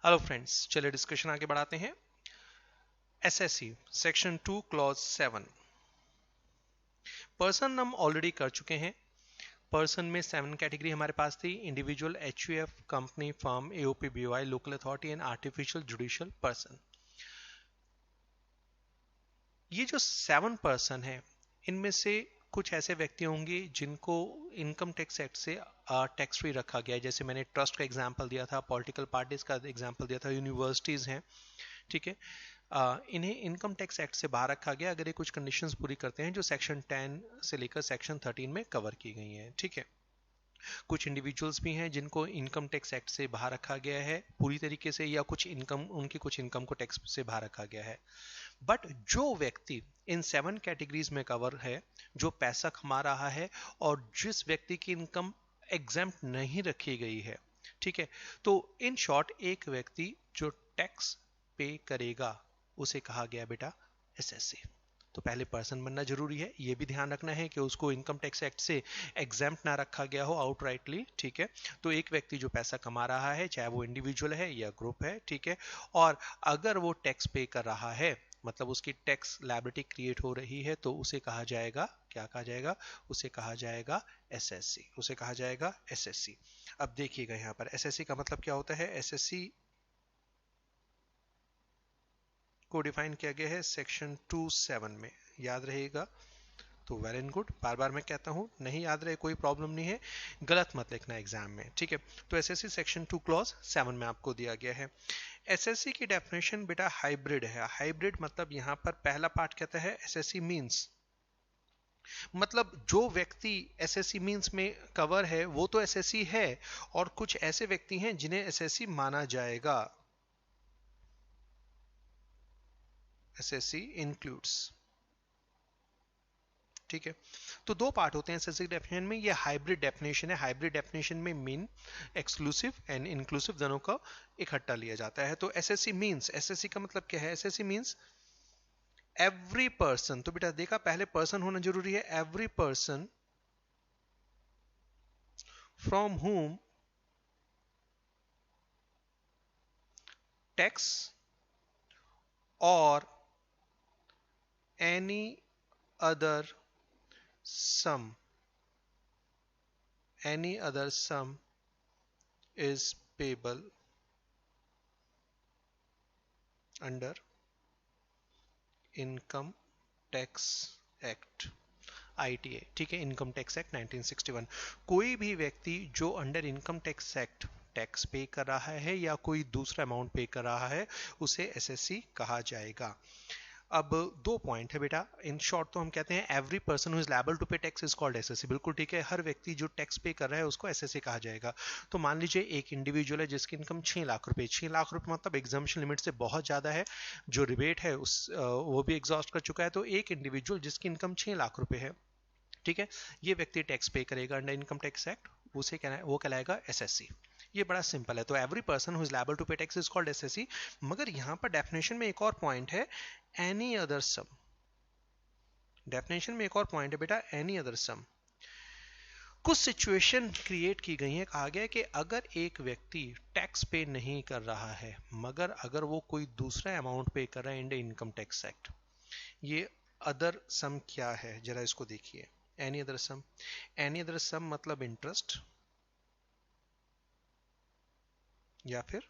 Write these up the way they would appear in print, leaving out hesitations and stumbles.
Hello friends, चलिए discussion आगे बढ़ाते हैं। SSC section 2 clause 7। पर्सन हम ऑलरेडी कर चुके हैं। पर्सन में 7 कैटेगरी हमारे पास थी: individual, HUF, company, firm, AOP, BOI, local authority and artificial judicial person. ये जो 7 पर्सन है, इनमें से कुछ ऐसे व्यक्ति होंगे जिनको इनकम टैक्स एक्ट से टैक्स फ्री रखा गया है। जैसे मैंने ट्रस्ट का एग्जांपल दिया था, पॉलिटिकल पार्टीज का एग्जांपल दिया था, यूनिवर्सिटीज हैं, ठीक है। इन्हें इनकम टैक्स एक्ट से बाहर रखा गया अगर ये कुछ कंडीशंस पूरी करते हैं जो सेक्शन 10 से लेकर सेक्शन 13 में कवर की गई हैं, ठीक है। कुछ इंडिविजुअल्स भी हैं जिनको इनकम टैक्स एक्ट से बाहर रखा गया है पूरी तरीके से, या कुछ इनकम, उनकी कुछ इनकम को टैक्स से बाहर रखा गया है। बट जो व्यक्ति इन 7 कैटेगरीज में कवर है, जो पैसा कमा रहा है और जिस व्यक्ति की इनकम एग्जेम्प्ट नहीं रखी गई है, ठीक है, तो इन शॉर्ट एक व्यक्ति जो टैक्स पे करेगा उसे कहा गया बेटा एसएससी। तो पहले पर्सन बनना जरूरी है, यह भी ध्यान रखना है कि उसको इनकम टैक्स एक्ट से एग्जेम्प्ट ना रखा गया हो आउटराइटली, ठीक है। तो एक व्यक्ति जो पैसा कमा रहा है, चाहे वो इंडिविजुअल है या ग्रुप है, ठीक है, और अगर वो टैक्स पे कर रहा है, मतलब उसकी टैक्स लायबिलिटी क्रिएट हो रही है, तो उसे कहा जाएगा, क्या कहा जाएगा, उसे कहा जाएगा एसएससी, उसे कहा जाएगा एसएससी। अब देखिएगा यहाँ पर एसएससी का मतलब क्या होता है। एसएससी को डिफाइन किया गया है सेक्शन 2(7) में, याद रहेगा तो वेल एंड गुड। बार बार मैं कहता हूं, नहीं याद रहे कोई प्रॉब्लम नहीं है, गलत मत लिखना एग्जाम में, ठीक है। तो एसएससी सेक्शन 2 क्लॉज 7 में आपको दिया गया है। एसएससी की डेफिनेशन बेटा हाइब्रिड है। हाइब्रिड मतलब यहां पर पहला पार्ट कहता है एसएससी मींस, मतलब जो व्यक्ति एसएससी मींस में कवर है वो तो एसएससी है, और कुछ ऐसे व्यक्ति हैं जिन्हें एसएससी माना जाएगा। एसएससी इंक्लूड्स, ठीक है। तो दो पार्ट होते हैं एसएससी डेफिनेशन में, ये हाइब्रिड डेफिनेशन है। हाइब्रिड डेफिनेशन में मीन, एक्सक्लूसिव एंड इंक्लूसिव दोनों का इकट्ठा लिया जाता है। तो एसएससी मींस, एसएससी का मतलब क्या है, एसएससी मींस एवरी पर्सन। तो बेटा देखा, पहले पर्सन होना जरूरी है। Every person from whom tax और any other sum, any other sum is payable under income tax act, ITA, ठीक है, इनकम टैक्स एक्ट 1961। कोई भी व्यक्ति जो under income tax act tax पे कर रहा है या कोई दूसरा अमाउंट पे कर रहा है, उसे एसएससी कहा जाएगा। अब दो पॉइंट है बेटा, इन शॉर्ट तो हम कहते हैं every person who is liable to pay tax is called SSC, बिल्कुल ठीक है। हर व्यक्ति जो टैक्स पे कर रहा है उसको एसएससी कहा जाएगा। तो मान लीजिए एक इंडिविजुअल है जिसकी इनकम 6 लाख रुपए, 6 लाख रुपए मतलब एग्जाम्पशन लिमिट से बहुत ज्यादा है, जो रिबेट है उस वो भी एग्जॉस्ट कर चुका है। तो एक इंडिविजुअल जिसकी इनकम 6 लाख रुपए है, ठीक है, ये व्यक्ति टैक्स पे करेगा अंडर इनकम टैक्स एक्ट, उसे वो कहलाएगा एसएससी। ये बड़ा सिंपल है। तो every person who is liable to pay tax is called SSC. मगर यहां पर डेफिनेशन में एक और पॉइंट है, एनी अदर सम। डेफिनेशन में एक और पॉइंट है बेटा, एनी अदर सम। कुछ सिचुएशन क्रिएट की गई है, कहा गया है कि अगर एक व्यक्ति टैक्स पे नहीं कर रहा है, मगर अगर वो कोई दूसरा अमाउंट पे कर रहा है अंडर इनकम टैक्स एक्ट, ये अदर सम क्या है जरा इसको देखिए। एनी अदर सम, एनी अदर सम मतलब इंटरेस्ट या फिर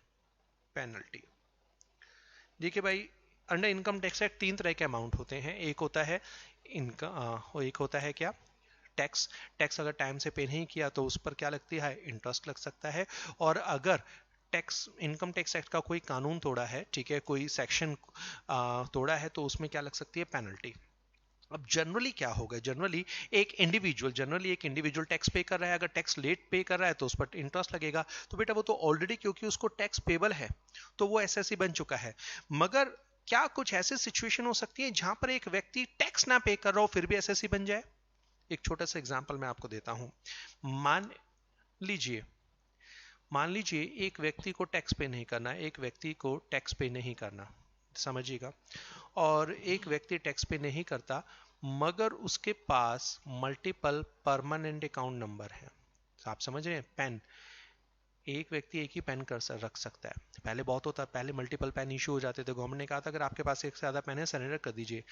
पेनल्टी। देखिए भाई, अंडर इनकम टैक्स एक्ट 3 तरह के अमाउंट होते हैं। एक होता है इनकम, एक होता है क्या, टैक्स। टैक्स अगर टाइम से पे नहीं किया तो उस पर क्या लगती है, इंटरेस्ट लग सकता है। और अगर टैक्स, इनकम टैक्स एक्ट का कोई कानून तोड़ा है, ठीक है, कोई सेक्शन तोड़ा है, तो उसमें क्या लग सकती है, पेनल्टी। अब जनरली क्या होगा, जनरली एक इंडिविजुअल टैक्स पे कर रहा है, अगर टैक्स लेट पे कर रहा है तो उस पर इंटरेस्ट लगेगा। तो बेटा वो तो ऑलरेडी, क्योंकि उसको टैक्स पेबल है, तो वो एसएससी बन चुका है। मगर क्या कुछ ऐसी सिचुएशन हो सकती है जहां पर एक व्यक्ति टैक्स ना पे कर रहा हो फिर भी एसएससी बन जाए। एक छोटा सा एग्जांपल मैं आपको देता हूं। मान लीजिए, मान लीजिए एक व्यक्ति को टैक्स पे नहीं करना, एक व्यक्ति को टैक्स पे नहीं करना, समझिएगा, और एक व्यक्ति टैक्स पे नहीं करता, मगर उसके पास मल्टीपल परमानेंट अकाउंट नंबर है। आप समझ रहे हैं, पैन, एक व्यक्ति एक ही पेन कर रख सकता है। पहले बहुत होता, पहले मल्टीपल पेन इशू हो जाते थे, गवर्नमेंट ने कहा था अगर आपके पास एक से ज्यादा पेन है सरेंडर कर दीजिए।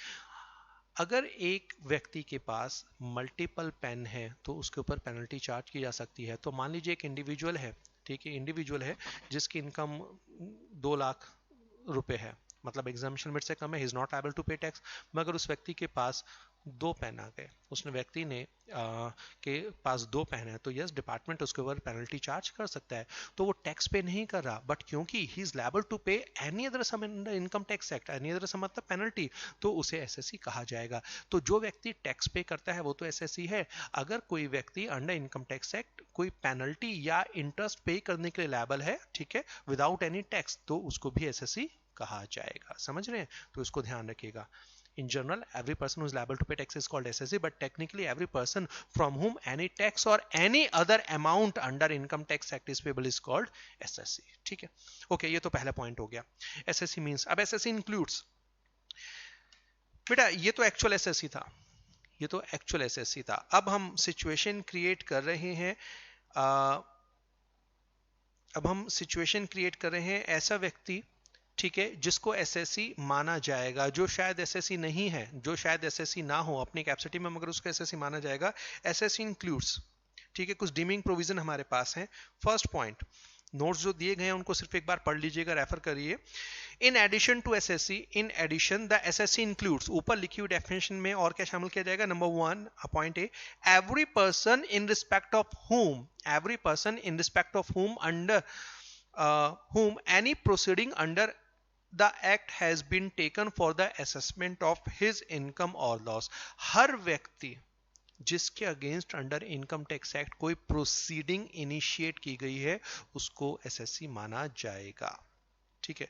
अगर एक व्यक्ति के पास मल्टीपल पेन है तो उसके ऊपर पेनल्टी चार्ज की जा सकती है। तो मान लीजिए एक इंडिविजुअल है, ठीक है, इंडिविजुअल है जिसकी इनकम 2 लाख रुपए है, मतलब एग्जामिशन लिमिट से कम है, he is not able to pay tax. मगर उस व्यक्ति के पास 2 पेन आ गए, उसने व्यक्ति ने के पास 2 पेन है, तो यस डिपार्टमेंट उसके ऊपर पेनल्टी चार्ज कर सकता है। तो वो टैक्स पे नहीं कर रहा, बट क्योंकि he is liable to pay any other sum in the income tax act, any other sum मतलब पेनल्टी, तो उसे एसएससी कहा जाएगा। तो जो व्यक्ति टैक्स पे करता है वो तो एसएससी है। अगर कोई व्यक्ति अंडर इनकम टैक्स एक्ट कोई पेनल्टी या इंटरेस्ट पे करने के लिए लायबल है, ठीक है, विदाउट एनी टैक्स, तो उसको भी एसएससी कहा जाएगा। समझ रहे हैं? तो इसको ध्यान रखिएगा। In general, every person who is liable to pay tax is called SSC, but technically every person from whom any tax or any other amount under income tax act is payable is called SSC. ठीक है? Okay, ये तो पहला point हो गया। SSC means, अब SSC includes, बेटा ये तो एक्चुअल SSC था, ये तो एक्चुअल SSC था। अब हम सिचुएशन क्रिएट कर रहे हैं, अब हम सिचुएशन क्रिएट कर रहे हैं ऐसा व्यक्ति, ठीक है, जिसको एसएससी माना जाएगा, जो शायद एसएससी नहीं है, जो शायद एसएससी ना हो अपनी कैपेसिटी में, मगर उसको एसएससी माना जाएगा। एसएससी इंक्लूड्स, ठीक है, कुछ डीमिंग प्रोविजन हमारे पास है। फर्स्ट पॉइंट, नोट्स जो दिए गए हैं उनको सिर्फ एक बार पढ़ लीजिएगा, रेफर करिए। In addition to SSC, in addition the SSC includes, ऊपर लिखी हुई डेफिनेशन में और क्या शामिल किया जाएगा? Number 1 point A, every person in respect of हुम, every person in respect of हुम under whom any proceeding under the act has been taken for the assessment of his income or loss। हर व्यक्ति जिसके against under income tax act कोई proceeding initiate की गई है उसको SSC माना जाएगा। ठीक है,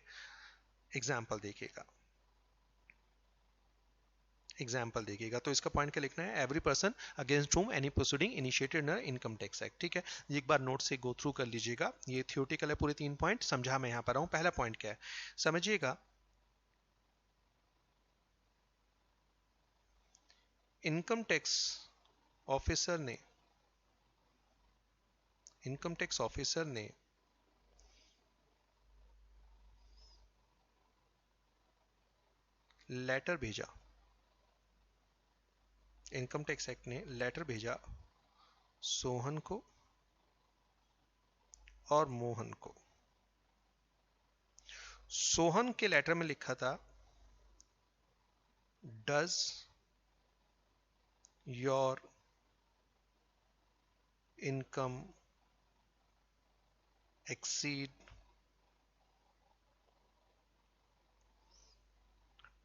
एग्जाम्पल देखिएगा, एग्जाम्पल देखिएगा। तो इसका पॉइंट क्या लिखना है? Every person against whom any proceeding initiated under income tax act. ठीक है, एक बार नोट से गो थ्रू कर लीजिएगा, ये थियोरेटिकल है, पूरे 3 पॉइंट समझा मैं यहां पर हूं। पहला पॉइंट क्या है समझिएगा, इनकम टैक्स ऑफिसर ने, इनकम टैक्स ऑफिसर ने लेटर भेजा, इनकम टैक्स एक्ट ने लेटर भेजा सोहन को और मोहन को। सोहन के लेटर में लिखा था does your income exceed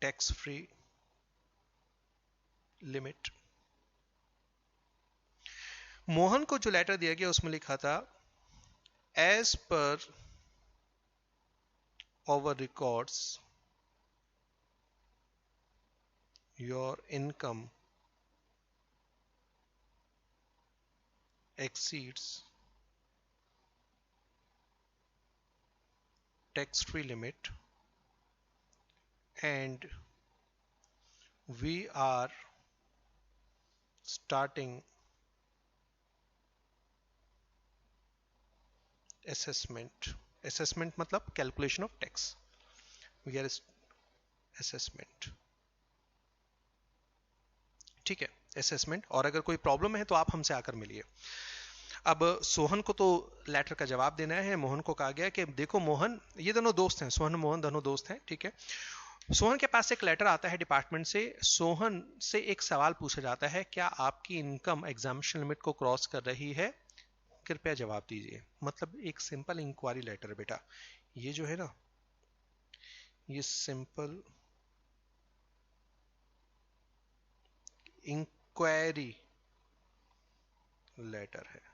tax free limit. Mohan को जो लेटर दिया गया उसमें लिखा था as per our records your income exceeds tax free limit and we are starting assessment, assessment मतलब calculation of tax, we are assessment। ठीक है, असेसमेंट, और अगर कोई प्रॉब्लम है तो आप हमसे आकर मिलिए। अब सोहन को तो लेटर का जवाब देना है, मोहन को कहा गया कि देखो मोहन, ये दोनों दोस्त हैं, सोहन मोहन दोनों दोस्त हैं, ठीक है। सोहन के पास एक लेटर आता है डिपार्टमेंट से, सोहन से एक सवाल पूछा जाता है क्या आपकी इनकम एग्जामिशन लिमिट को क्रॉस कर रही है, कृपया जवाब दीजिए। मतलब एक सिंपल इंक्वायरी लेटर बेटा, ये जो है ना, ये सिंपल इंक्वायरी लेटर है।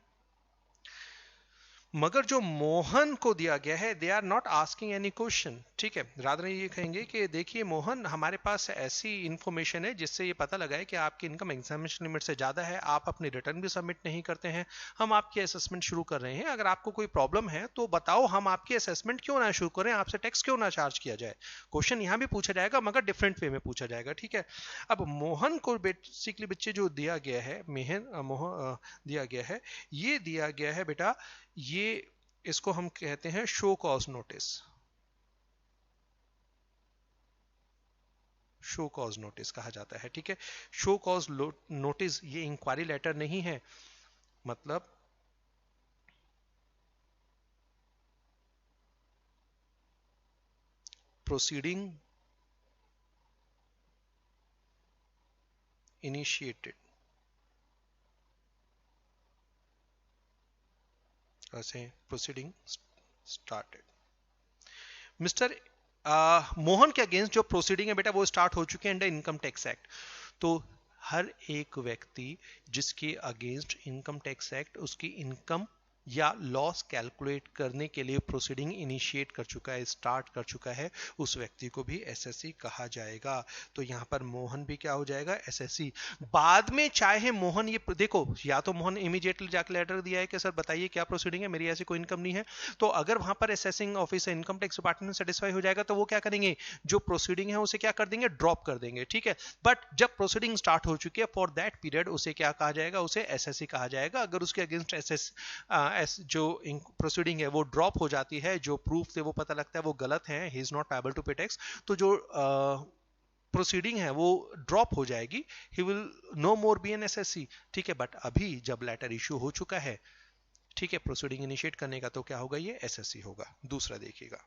मगर जो मोहन को दिया गया है, they are not asking any question. ठीक है, रादर ये कहेंगे कि देखिए मोहन, हमारे पास ऐसी इंफॉर्मेशन है जिससे ये पता लगा है कि आपकी इनकम एग्जामिनेशन लिमिट से ज्यादा है, आप अपनी रिटर्न भी सबमिट नहीं करते हैं, हम आपकी असेसमेंट शुरू कर रहे हैं। अगर आपको कोई प्रॉब्लम है तो बताओ, हम आपकी असेसमेंट क्यों ना शुरू करें, आपसे टैक्स क्यों ना चार्ज किया जाए। क्वेश्चन यहाँ भी पूछा जाएगा मगर डिफरेंट वे में पूछा जाएगा। ठीक है, अब मोहन को बेसिकली बच्चे जो दिया गया है, दिया गया है, ये दिया गया है बेटा, ये इसको हम कहते हैं show cause notice. Show cause notice कहा जाता है, ठीक है। शो कॉज नोटिस ये इंक्वायरी लेटर नहीं है, मतलब प्रोसीडिंग इनिशिएटेड, ऐसे प्रोसीडिंग स्टार्टेड। मिस्टर मोहन के अगेंस्ट जो प्रोसीडिंग है बेटा वो स्टार्ट हो चुके हैं अंडर इनकम टैक्स एक्ट। तो हर एक व्यक्ति जिसके अगेंस्ट इनकम टैक्स एक्ट उसकी इनकम या लॉस कैलकुलेट करने के लिए प्रोसीडिंग इनिशिएट कर चुका है, स्टार्ट कर चुका है, उस व्यक्ति को भी एसएससी कहा जाएगा। तो यहां पर मोहन भी क्या हो जाएगा, एसएससी। बाद में चाहे मोहन, ये देखो, या तो मोहन इमीडिएटली जाकर लेटर दिया है कि सर बताइए क्या प्रोसीडिंग है, मेरी ऐसी कोई इनकम नहीं है, तो अगर वहां पर assessing officer income tax department satisfy हो जाएगा तो वो क्या करेंगे, जो प्रोसीडिंग है उसे क्या कर देंगे, ड्रॉप कर देंगे, ठीक है। बट जब प्रोसीडिंग स्टार्ट हो चुकी है फॉर दैट पीरियड उसे क्या कहा जाएगा, उसे एसएससी कहा जाएगा। अगर उसके अगेंस्ट जो प्रोसीडिंग है वो ड्रॉप हो जाती है, जो प्रूफ से वो पता लगता है वो गलत है, he is not liable to pay tax, तो जो प्रोसीडिंग है वो ड्रॉप हो जाएगी, he will no more be an assessee, ठीक है। बट अभी जब लेटर इश्यू हो चुका है, ठीक है, प्रोसीडिंग इनिशिएट करने का, तो क्या होगा, ये एसएससी होगा। दूसरा देखिएगा,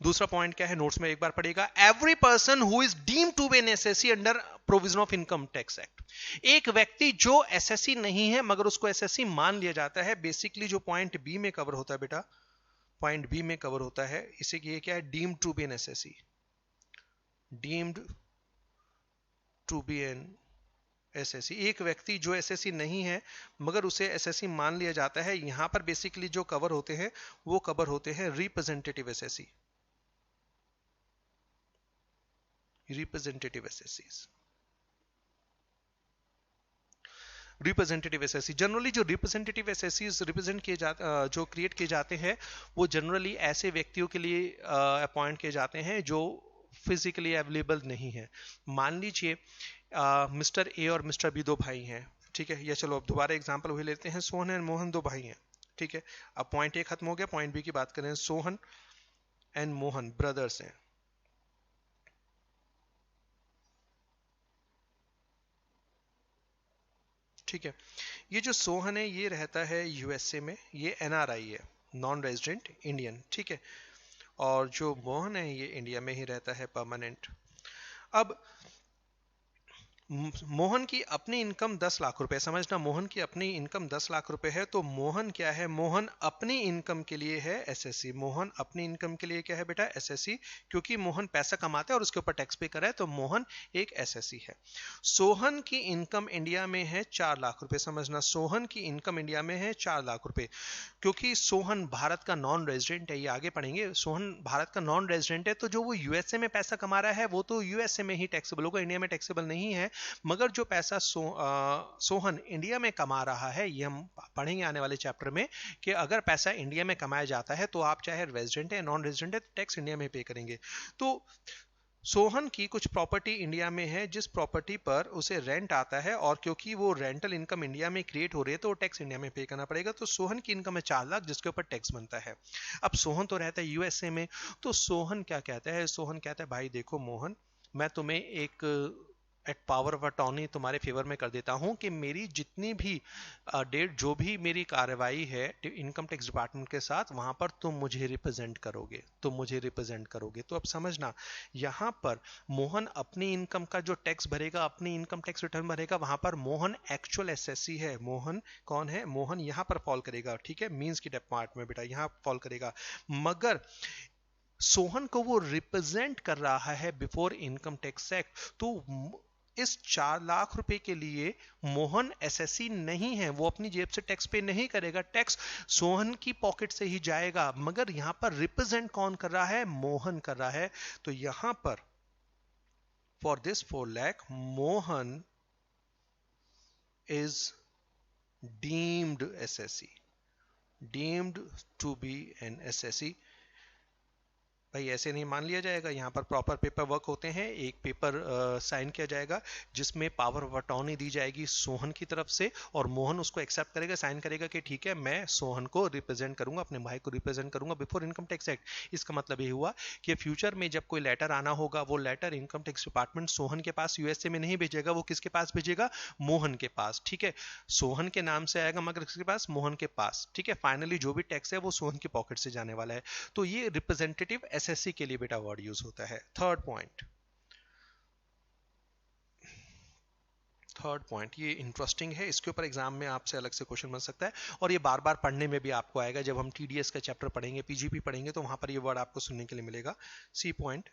दूसरा पॉइंट क्या है, नोट्स में एक बार पढ़ेगा, every person who is deemed to be an assessee under provision of income tax act. एक व्यक्ति जो एसएससी नहीं है मगर उसको एसएससी मान लिया जाता है, बेसिकली जो पॉइंट बी में कवर होता है बेटा, पॉइंट बी में कवर होता है, इसे ये क्या है, deemed to be an assessee, deemed to be an assessee. एक व्यक्ति जो एसएससी नहीं है मगर उसे एसएससी मान लिया जाता है, यहां पर बेसिकली जो कवर होते हैं वो कवर होते हैं representative SSC, representative SSC. Representative SSC generally, जो रिप्रेजेंटेटिव एसएससी रिप्रेजेंट किए जाते, जो क्रिएट किए जाते हैं, वो जनरली ऐसे व्यक्तियों के लिए अपॉइंट किए जाते हैं जो फिजिकली अवेलेबल नहीं है। मान लीजिए मिस्टर ए और मिस्टर बी दो भाई हैं, ठीक है, या चलो अब दोबारा एग्जांपल वही लेते हैं, सोहन एंड मोहन दो भाई हैं, ठीक है। अब पॉइंट ए खत्म हो गया, पॉइंट बी की बात करें, सोहन एंड मोहन ब्रदर्स हैं, ठीक है। ये जो सोहन है ये रहता है यूएसए में, ये एनआरआई है, नॉन रेजिडेंट इंडियन, ठीक है। और जो मोहन है ये इंडिया में ही रहता है परमानेंट। अब मोहन की अपनी इनकम 10 लाख रुपए, समझना, मोहन की अपनी इनकम 10 लाख रुपए है, तो मोहन क्या है, मोहन अपनी इनकम के लिए है एसएससी। मोहन अपनी इनकम के लिए क्या है बेटा, एसएससी, क्योंकि मोहन पैसा कमाता है और उसके ऊपर टैक्स पे कर रहा है, तो मोहन एक एसएससी है। सोहन की इनकम इंडिया में है 4 लाख रुपए, समझना, सोहन की इनकम इंडिया में है 4 लाख रुपए। क्योंकि सोहन भारत का नॉन रेजिडेंट है, ये आगे पढ़ेंगे, सोहन भारत का नॉन रेजिडेंट है, तो जो वो यूएसए में पैसा कमा रहा है वो तो यूएसए में ही टैक्सेबल होगा, इंडिया में टैक्सेबल नहीं है। मगर जो पैसा सोहन इंडिया में कमा रहा है, ये हम पढ़ेंगे आने वाले चैप्टर में, कि अगर पैसा इंडिया में कमाया जाता है तो आप चाहे रेजिडेंट है नॉन रेजिडेंट है, टैक्स इंडिया में पे करेंगे। तो सोहन की कुछ प्रॉपर्टी इंडिया में है जिस प्रॉपर्टी पर उसे रेंट आता है, और क्योंकि वो रेंटल इनकम इंडिया में क्रिएट हो रही है तो टैक्स इंडिया में पे करना पड़ेगा। तो सोहन की इनकम है 4 लाख जिसके ऊपर टैक्स बनता है। अब सोहन तो रहता है यूएसए में, तो सोहन क्या कहता है, सोहन कहता है भाई देखो मोहन, मैं तुम्हें एक एट पावर ऑफ अटॉर्नी तुम्हारे फेवर में कर देता हूं कि मेरी जितनी भी डेट, जो भी मेरी कार्रवाई है इनकम टैक्स डिपार्टमेंट के साथ, वहां पर तुम मुझे रिप्रेजेंट करोगे, तुम मुझे रिप्रेजेंट करोगे। तो अब समझना, यहां पर मोहन अपनी इनकम का जो टैक्स भरेगा, अपनी इनकम टैक्स रिटर्न भरेगा, वहां पर मोहन एक्चुअल एसएससी है। मोहन कौन है, मोहन यहां पर फॉल करेगा, ठीक है, मींस की पार्ट में बेटा यहां फॉल करेगा। मगर सोहन को वो रिप्रेजेंट कर रहा है बिफोर इनकम टैक्स एक्ट, तो इस 4 लाख रुपए के लिए मोहन एसएससी नहीं है, वो अपनी जेब से टैक्स पे नहीं करेगा, टैक्स सोहन की पॉकेट से ही जाएगा। मगर यहां पर रिप्रेजेंट कौन कर रहा है, मोहन कर रहा है। तो यहां पर for this 4 lakh Mohan is deemed assessee, deemed to be an assessee भाई ऐसे नहीं मान लिया जाएगा, यहाँ पर प्रॉपर पेपर वर्क होते हैं। एक पेपर साइन किया जाएगा जिसमें पावर ऑफ अटॉर्नी दी जाएगी सोहन की तरफ से, और मोहन उसको एक्सेप्ट करेगा, साइन करेगा कि ठीक है मैं सोहन को रिप्रेजेंट करूंगा, अपने भाई को रिप्रेजेंट करूंगा बिफोर इनकम टैक्स एक्ट। इसका मतलब ये हुआ कि फ्यूचर में जब कोई लेटर आना होगा, वो letter income tax department Sohan के पास यूएसए में नहीं भेजेगा, वो किसके पास भेजेगा? मोहन के पास। ठीक है, सोहन के नाम से आएगा मगर किसके पास? मोहन के पास। ठीक है, फाइनली जो भी टैक्स है वो सोहन की पॉकेट से जाने वाला है। तो ये रिप्रेजेंटेटिव एसएससी के लिए बेटा वर्ड यूज होता है। थर्ड पॉइंट ये इंटरेस्टिंग है, इसके ऊपर एग्जाम में आपसे अलग से क्वेश्चन बन सकता है, और ये बार बार पढ़ने में भी आपको आएगा। जब हम टीडीएस का चैप्टर पढ़ेंगे, पीजीपी पढ़ेंगे, तो वहां पर ये वर्ड आपको सुनने के लिए मिलेगा। C point,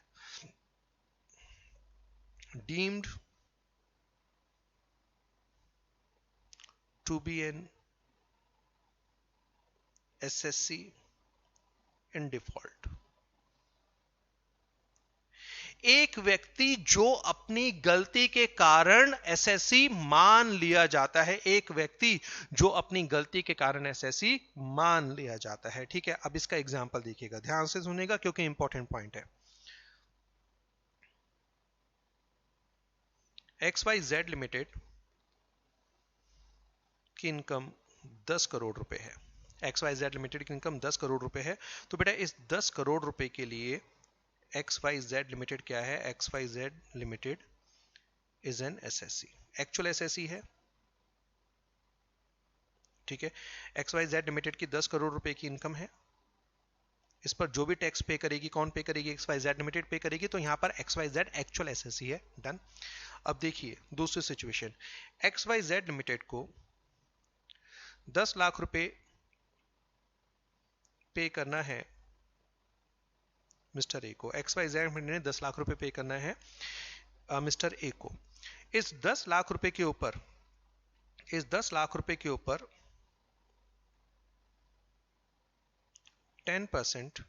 deemed to be an assessee in default. एक व्यक्ति जो अपनी गलती के कारण एसएससी मान लिया जाता है, एक व्यक्ति जो अपनी गलती के कारण एसएससी मान लिया जाता है। ठीक है, अब इसका एग्जांपल देखिएगा, ध्यान से सुनिएगा क्योंकि इंपॉर्टेंट पॉइंट है। XYZ लिमिटेड की इनकम 10 करोड़ रुपए है। XYZ लिमिटेड की इनकम 10 करोड़ रुपए है। तो बेटा इस 10 करोड़ रुपए के लिए XYZ लिमिटेड क्या है? XYZ limited is an SSC, actual SSC है। ठीक है, XYZ लिमिटेड की 10 करोड़ रुपए की इनकम है। इस पर जो भी टैक्स पे करेगी, कौन पे करेगी? XYZ लिमिटेड पे करेगी। तो यहां पर XYZ एक्चुअल एसएससी है। डन। अब देखिए दूसरी सिचुएशन, XYZ लिमिटेड को 10 लाख रुपए पे करना है मिस्टर ए को। XYZ लिमिटेड ने 10 लाख रुपए पे करना है मिस्टर ए को। इस 10 लाख रुपए के ऊपर 10%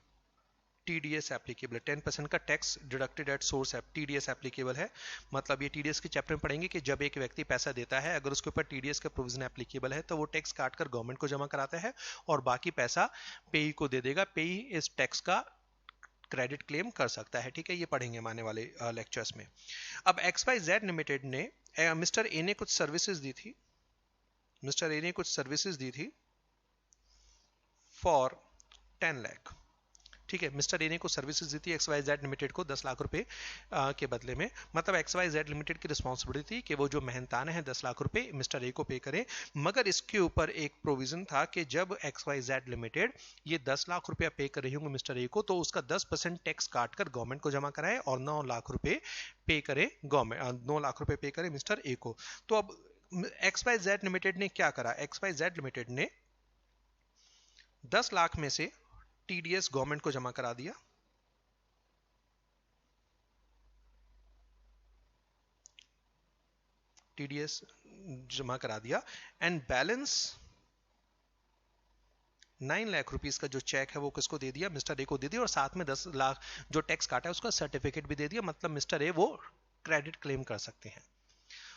टीडीएस एप्लीकेबल है। 10% का tax deducted at source TDS applicable है। मतलब ये टीडीएस के चैप्टर में पढ़ेंगे कि जब एक व्यक्ति पैसा देता है, अगर उसके ऊपर टीडीएस का प्रोविजन एप्लीकेबल है, तो वो टैक्स काटकर गवर्नमेंट को जमा कराता है और बाकी पैसा पेई को दे देगा। पेई इस टैक्स का क्रेडिट क्लेम कर सकता है। ठीक है, ये पढ़ेंगे आने वाले लेक्चर्स में। अब XYZ लिमिटेड ने मिस्टर ए ने कुछ सर्विसेज दी थी फॉर 10 लाख। ठीक है, मिस्टर ए ने को सर्विसेज दी थी XYZ लिमिटेड को 10 लाख रुपए के बदले में। मतलब XYZ लिमिटेड की रिस्पॉन्सिबिलिटी थी कि वो जो मेहनताना है 10 लाख रुपए मिस्टर ए को पे करे। मगर इसके ऊपर एक प्रोविजन था कि जब XYZ लिमिटेड ये 10 लाख रुपया पे कर रही होंगे मिस्टर ए को, तो उसका 10% टैक्स काटकर गवर्नमेंट को जमा कराए और 9 लाख रुपए पे करे गवर्नमेंट, 9 लाख रुपए पे करे मिस्टर ए को। तो अब XYZ लिमिटेड ने क्या करा? XYZ लिमिटेड ने 10 लाख में से टीडीएस गवर्नमेंट को जमा करा दिया। टीडीएस जमा करा दिया एंड बैलेंस 9 लाख रुपीस का जो चेक है वो किसको दे दिया? मिस्टर ए को दे दिया, और साथ में 10 लाख जो टैक्स काटा है उसका सर्टिफिकेट भी दे दिया। मतलब मिस्टर ए वो क्रेडिट क्लेम कर सकते हैं।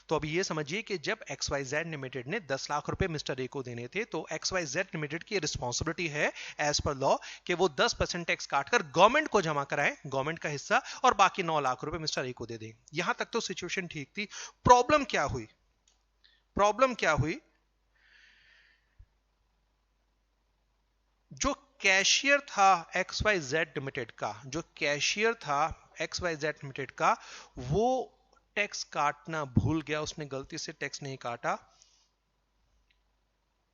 तो अभी ये समझिए कि जब XYZ लिमिटेड ने 10 लाख रुपए मिस्टर ए को देने थे, तो XYZ लिमिटेड की रिस्पॉन्सिबिलिटी है एज पर लॉ कि वो 10% टैक्स काटकर गवर्नमेंट को जमा कराए, गवर्नमेंट का हिस्सा, और बाकी 9 लाख रुपए मिस्टर ए को दे दें। यहां तक तो सिचुएशन ठीक थी। प्रॉब्लम क्या हुई? जो कैशियर था XYZ लिमिटेड का, वो टैक्स काटना भूल गया, उसने गलती से टैक्स नहीं काटा।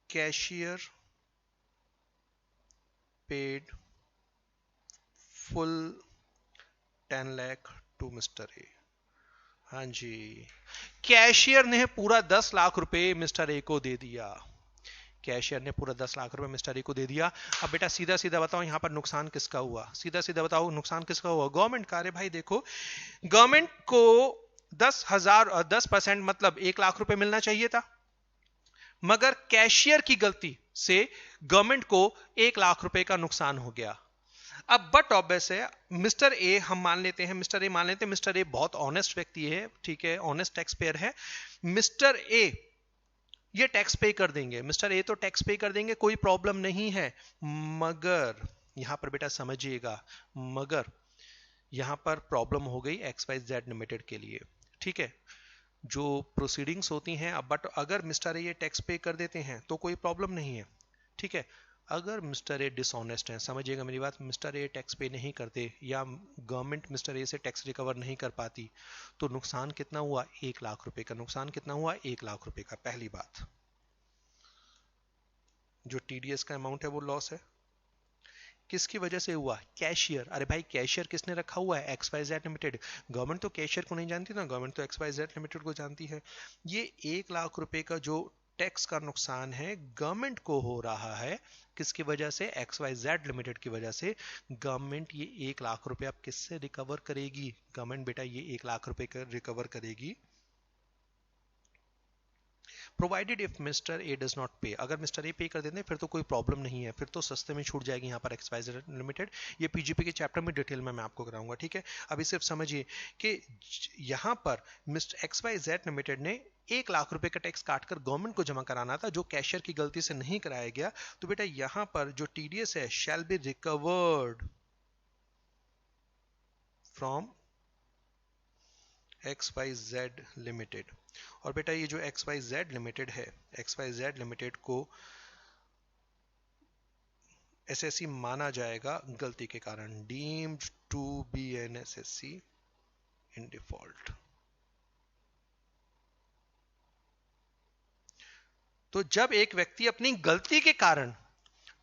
Cashier paid full 10 lakh to mister A. हाँ जी, कैशियर ने पूरा 10 लाख रुपए मिस्टर ए को दे दिया। कैशियर ने पूरा 10 लाख रुपए मिस्टर ए को दे दिया। अब बेटा सीधा सीधा बताओ यहां पर नुकसान किसका हुआ? नुकसान किसका हुआ? गवर्नमेंट का। अरे भाई देखो, गवर्नमेंट को 10% मतलब 1 लाख रुपए मिलना चाहिए था, मगर कैशियर की गलती से गवर्नमेंट को 1 लाख रुपए का नुकसान हो गया। अब बट ऑब्वियस है, मिस्टर ए मान लेते हैं मिस्टर ए बहुत ऑनेस्ट व्यक्ति है। ठीक है, ऑनेस्ट टैक्स पेयर है। मिस्टर ए ये टैक्स पे कर देंगे, कोई प्रॉब्लम नहीं है। यहाँ पर बेटा समझिएगा, मगर यहाँ पर प्रॉब्लम हो गई XYZ लिमिटेड के लिए, ठीक है। जो प्रोसीडिंग्स होती हैं, अब बट अगर मिस्टर ए ये टैक्स पे कर देते हैं तो कोई प्रॉब्लम नहीं है, ठीक है। अगर मिस्टर ए डिसऑनेस्ट है, समझिएगा मेरी बात, मिस्टर ए टैक्स पे नहीं करते या गवर्नमेंट मिस्टर ए से टैक्स रिकवर नहीं कर पाती, तो नुकसान कितना हुआ? 1 लाख रुपए का नुकसान। कितना हुआ? 1 लाख रुपए का। पहली बात, जो टीडीएस का अमाउंट है वो लॉस है। किसकी वजह से हुआ? कैशियर। अरे भाई कैशियर किसने रखा हुआ है? XYZ limited. गवर्नमेंट तो कैशियर को नहीं जानती ना, गवर्नमेंट तो XYZ लिमिटेड को जानती है। ये 1 लाख रुपए का जो टैक्स का नुकसान है गवर्नमेंट को हो रहा है, किसकी वजह से? XYZ लिमिटेड की वजह से। गवर्नमेंट ये 1 लाख रुपए अब किससे रिकवर करेगी? गवर्नमेंट बेटा ये 1 लाख रुपए रिकवर करेगी provided if mister A does not पे। अगर मिस्टर ए पे कर देते हैं फिर तो कोई प्रॉब्लम नहीं है, फिर तो सस्ते में छूट जाएगी यहाँ पर XYZ लिमिटेड। ये पीजीपी के चैप्टर में डिटेल में मैं आपको कराऊंगा, ठीक है। अभी सिर्फ समझिए कि यहाँ पर मिस्टर XYZ लिमिटेड ने 1 लाख रुपए का टैक्स काटकर गवर्नमेंट को जमा कराना था, जो कैशियर की गलती से नहीं कराया गया। तो बेटा यहाँ पर जो टीडीएस है shall be recovered from XYZ limited. और बेटा ये जो XYZ लिमिटेड है, XYZ लिमिटेड को एसएससी माना जाएगा गलती के कारण, deemed to be an assessee in default. तो जब एक व्यक्ति अपनी गलती के कारण,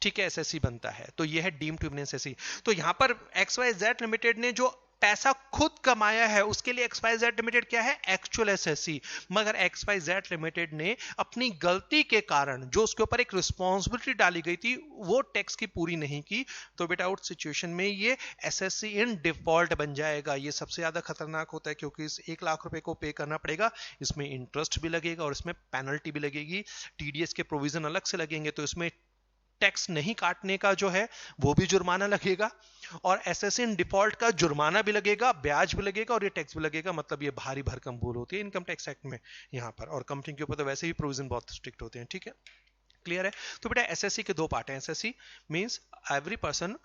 ठीक है, एसएससी बनता है तो यह है डीम टू बी एसएससी। तो यहां पर XYZ लिमिटेड ने जो पैसा खुद कमाया है उसके लिए XYZ लिमिटेड क्या है? Actual SSC. मगर XYZ लिमिटेड ने अपनी गलती के कारण जो उसके ऊपर एक रिस्पॉन्सिबिलिटी डाली गई थी वो टैक्स की पूरी नहीं की, तो बेटा आउट सिचुएशन में ये एसएससी इन डिफॉल्ट बन जाएगा। ये सबसे ज्यादा खतरनाक होता है क्योंकि इस 1 लाख रुपए को पे करना पड़ेगा, इसमें इंटरेस्ट भी लगेगा और इसमें पेनल्टी भी लगेगी, टीडीएस के प्रोविजन अलग से लगेंगे, तो इसमें टैक्स नहीं काटने का जो है वो भी जुर्माना लगेगा, और एसएससी इन डिफॉल्ट का जुर्माना भी लगेगा, ब्याज भी लगेगा और ये टैक्स भी लगेगा। मतलब ये भारी भरकम भूल होती है इनकम टैक्स एक्ट में यहाँ पर, और कंपनी के ऊपर तो वैसे ही प्रोविजन बहुत स्ट्रिक्ट होते हैं, ठीक है, क्लियर है। तो बेटा एसएससी के दो पार्ट हैं। SSC means every person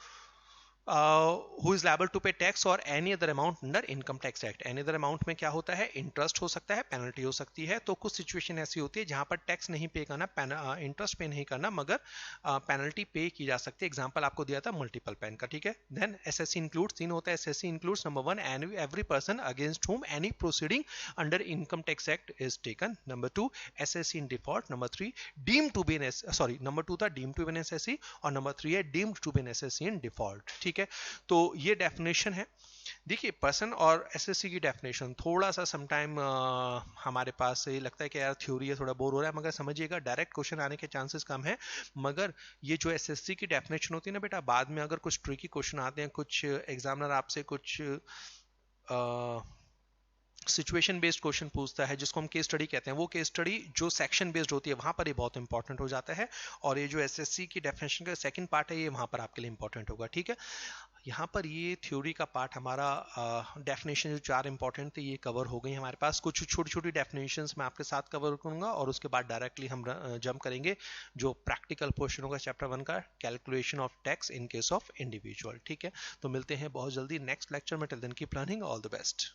who is liable to pay tax or any other amount under income tax act। any other amount में क्या होता है? इंटरेस्ट हो सकता है, पेनल्टी हो सकती है। तो कुछ सिचुएशन ऐसी होती है जहां पर टैक्स नहीं पे करना, इंटरेस्ट पे नहीं करना, मगर पेनल्टी पे की जा सकती है। एग्जांपल आपको दिया था मल्टीपल पेन का, ठीक है। देन एसएससी इंक्लूड्स, तीन होता है assessee includes, number 1 every person against whom any proceeding under income tax act is taken, number 2 assessee in default, number 3 deemed to be an sorry number 2 था deemed to be an assessee और number 3 है deemed to be an assessee in default, ठीक है। तो ये definition है। देखिए person और एसएससी की डेफिनेशन थोड़ा सा समटाइम हमारे पास ये लगता है कि यार थ्योरी है, थोड़ा बोर हो रहा है, मगर समझिएगा डायरेक्ट क्वेश्चन आने के चांसेस कम है। मगर ये जो एसएससी की डेफिनेशन होती है ना बेटा, बाद में अगर कुछ ट्रिकी क्वेश्चन आते हैं, कुछ एग्जामिनर आपसे कुछ सिचुएशन बेस्ड क्वेश्चन पूछता है जिसको हम केस स्टडी कहते हैं, वो केस स्टडी जो सेक्शन बेस्ड होती है वहां पर ये बहुत इंपॉर्टेंट हो जाता है, और ये जो एसएससी की डेफिनेशन का सेकंड पार्ट है ये वहां पर आपके लिए इंपॉर्टेंट होगा, ठीक है। यहाँ पर ये थ्योरी का पार्ट हमारा डेफिनेशन जो 4 इंपॉर्टेंट थे ये कवर हो गई हमारे पास। कुछ छोटी छोटी डेफिनेशंस मैं आपके साथ कवर करूंगा और उसके बाद डायरेक्टली हम जंप करेंगे जो प्रैक्टिकल पोर्शन होगा चैप्टर 1 का, calculation of tax in case of individual, ठीक है। तो मिलते हैं बहुत जल्दी नेक्स्ट लेक्चर में। Till then keep learning, all the best.